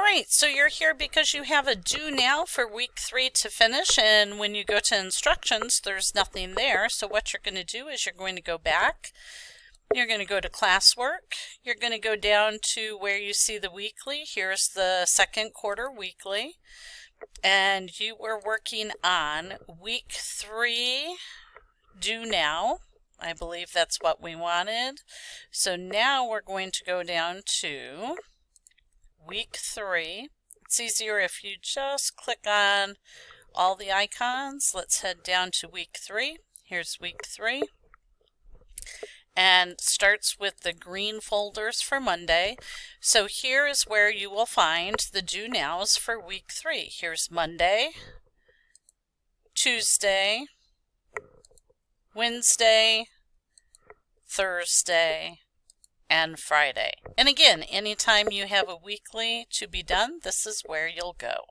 right, so you're here because you have a due now for week 3 to finish, and when you go to instructions, there's nothing there. So what you're going to do is you're going to go back. You're going to go to classwork. You're going to go down to where you see the weekly. Here's the second quarter weekly. And you were working on week 3 due now. I believe that's what we wanted. So now we're going to go down to week 3. It's easier if you just click on all the icons. Let's head down to week 3. Here's week 3. And starts with the green folders for Monday. So here is where you will find the due nows for week 3. Here's Monday, Tuesday, Wednesday, Thursday, and Friday. And again, anytime you have a weekly to be done, this is where you'll go.